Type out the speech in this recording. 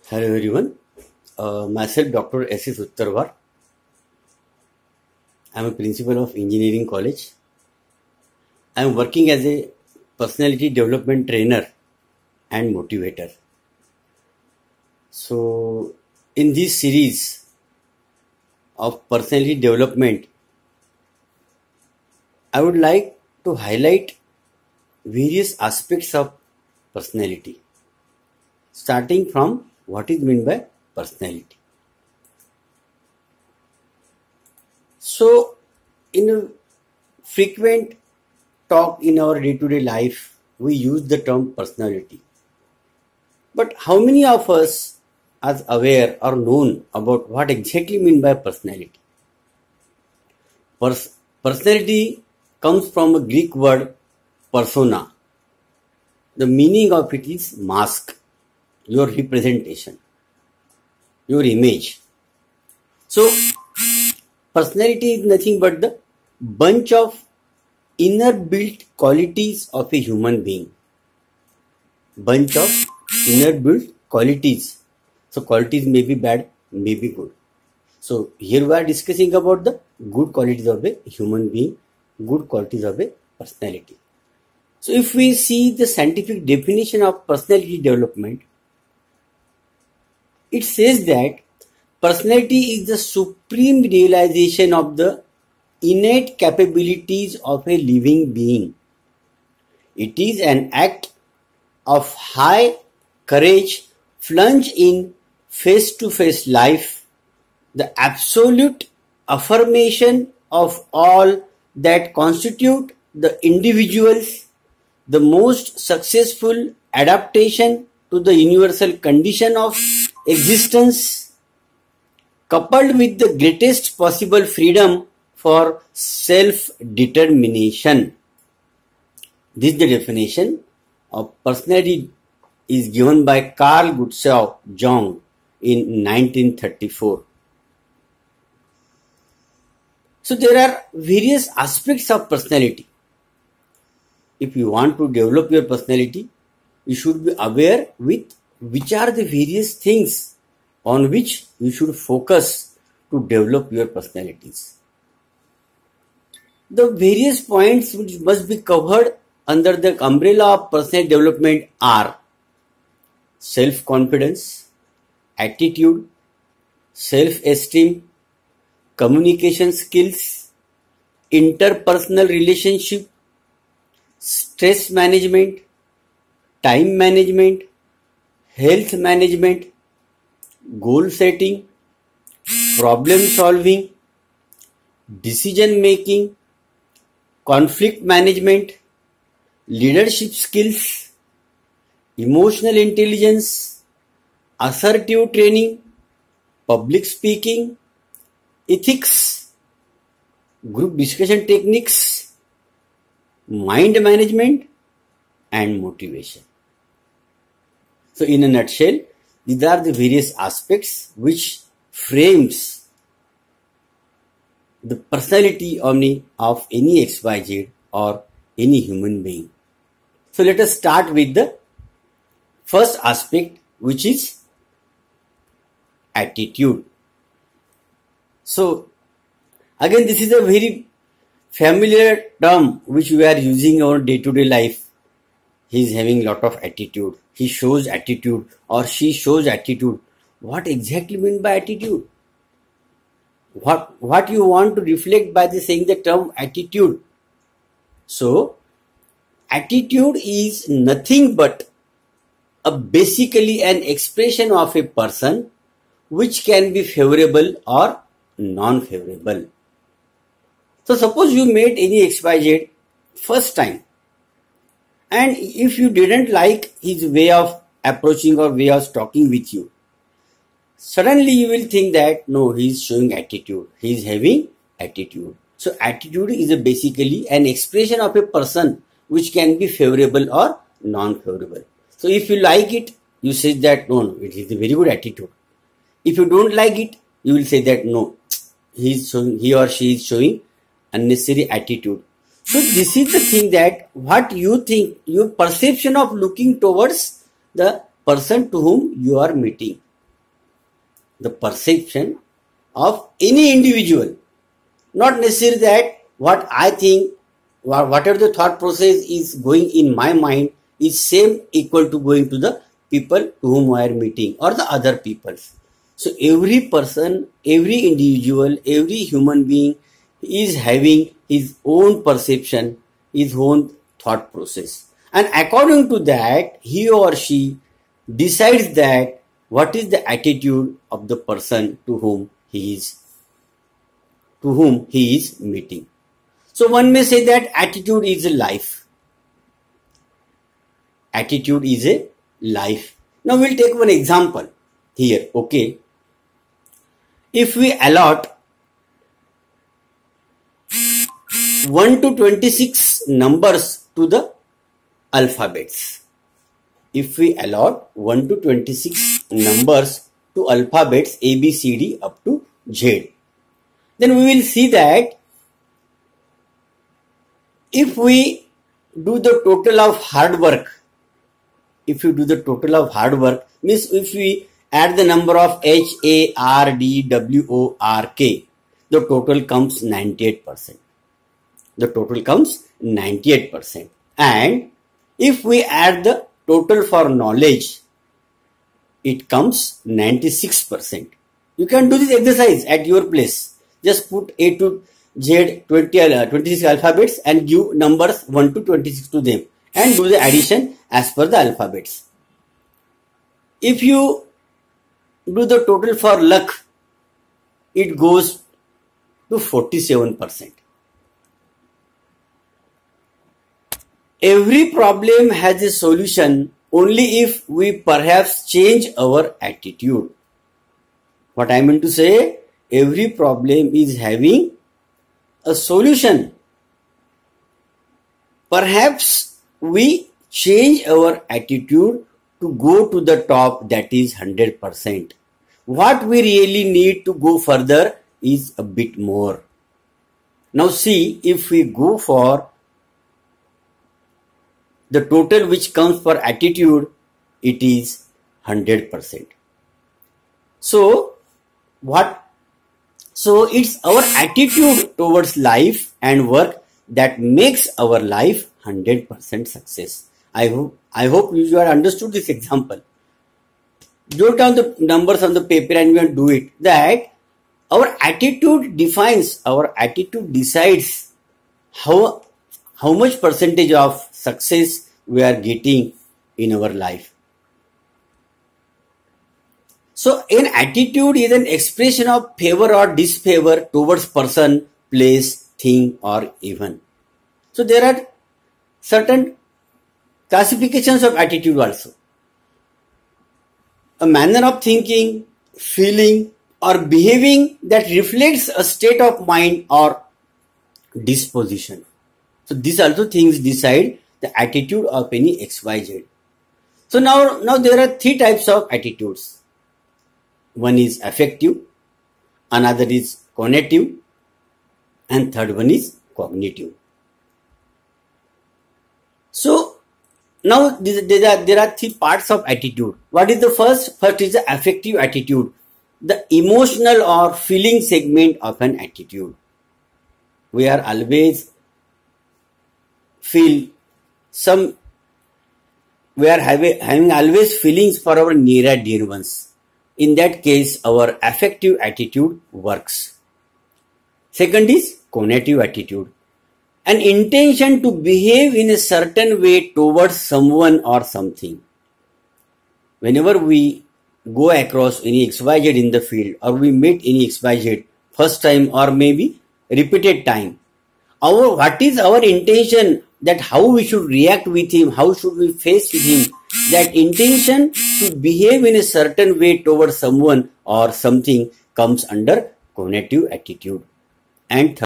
Hello everyone, myself Dr. S.S. Uttarwar. I am a principal of Engineering College. I am working as a personality development trainer and motivator. So, in this series of personality development, I would like to highlight various aspects of personality, starting from what is meant by personality. So, in a frequent talk in our day-to-day life, we use the term personality. But how many of us are aware or known about what exactly mean by personality? Personality comes from a Greek word persona. The meaning of it is mask, your representation, your image. So, personality is nothing but the bunch of inner built qualities of a human being. Bunch of inner built qualities. So, qualities may be bad, may be good. So, here we are discussing about the good qualities of a human being, good qualities of a personality. So, if we see the scientific definition of personality development, it says that personality is the supreme realization of the innate capabilities of a living being. It is an act of high courage, plunge in face-to-face life, the absolute affirmation of all that constitute the individuals, the most successful adaptation to the universal condition of existence, coupled with the greatest possible freedom for self-determination. This is the definition of personality is given by Carl Gustav Jung in 1934. So there are various aspects of personality. If you want to develop your personality, you should be aware with which are the various things on which you should focus to develop your personalities. The various points which must be covered under the umbrella of personality development are self-confidence, attitude, self-esteem, communication skills, interpersonal relationship, stress management, time management, health management, goal setting, problem solving, decision making, conflict management, leadership skills, emotional intelligence, assertive training, public speaking, ethics, group discussion techniques, mind management, and motivation. So in a nutshell, these are the various aspects which frames the personality of any XYZ or any human being. So let us start with the first aspect, which is attitude. So again, this is a very familiar term which we are using in our day-to-day life. He is having lot of attitude. He shows attitude or she shows attitude. What exactly mean by attitude? What you want to reflect by the saying the term attitude? So, attitude is nothing but basically an expression of a person which can be favorable or non-favorable. So, suppose you met any XYZ first time, and if you didn't like his way of approaching or way of talking with you, suddenly you will think that no, he is showing attitude, he is having attitude. So attitude is basically an expression of a person which can be favorable or non-favorable. So if you like it, you say that no, it is a very good attitude. If you don't like it, you will say that no, he or she is showing unnecessary attitude. So this is the thing, that what you think, your perception of looking towards the person to whom you are meeting. the perception of any individual. Not necessarily that what I think, whatever the thought process is going in my mind is same equal to going to the people to whom we are meeting or the other peoples. So every person, every individual, every human being is having his own perception, his own thought process. And according to that, he or she decides that what is the attitude of the person to whom he is meeting. So one may say that attitude is a life. Attitude is a life. Now we'll take one example here. Okay. If we allot 1 to 26 numbers to the alphabets. If we allot 1 to 26 numbers to alphabets A, B, C, D up to Z, then we will see that if we do the total of hard work, means if we add the number of H, A, R, D, W, O, R, K, the total comes 98%. The total comes 98%. And if we add the total for knowledge, it comes 96%. You can do this exercise at your place. Just put A to Z 26 alphabets and give numbers 1 to 26 to them and do the addition as per the alphabets. If you do the total for luck, it goes to 47%. Every problem has a solution only if we perhaps change our attitude. What I mean to say, every problem is having a solution. Perhaps we change our attitude to go to the top, that is 100%. What we really need to go further is a bit more. Now see, if we go for the total which comes for attitude, it is 100%. So it's our attitude towards life and work that makes our life 100% success. I hope you have understood this example. Jot down the numbers on the paper and we will do it. That our attitude decides how much percentage of success we are getting in our life. So an attitude is an expression of favor or disfavor towards person, place, thing or event. So there are certain classifications of attitude also. A manner of thinking, feeling or behaving that reflects a state of mind or disposition. So these also things decide the attitude of any XYZ. So now there are three types of attitudes. One is affective, another is cognitive, and third one is cognitive. So now there are three parts of attitude. What is the first? First is the affective attitude, the emotional or feeling segment of an attitude. We are always having always feelings for our near and dear ones. In that case, our affective attitude works. Second is cognitive attitude, an intention to behave in a certain way towards someone or something. Whenever we go across any XYZ in the field or we meet any XYZ first time or maybe repeated time, what is our intention, that how we should react with him, how should we face with him, that intention to behave in a certain way towards someone or something comes under cognitive attitude. And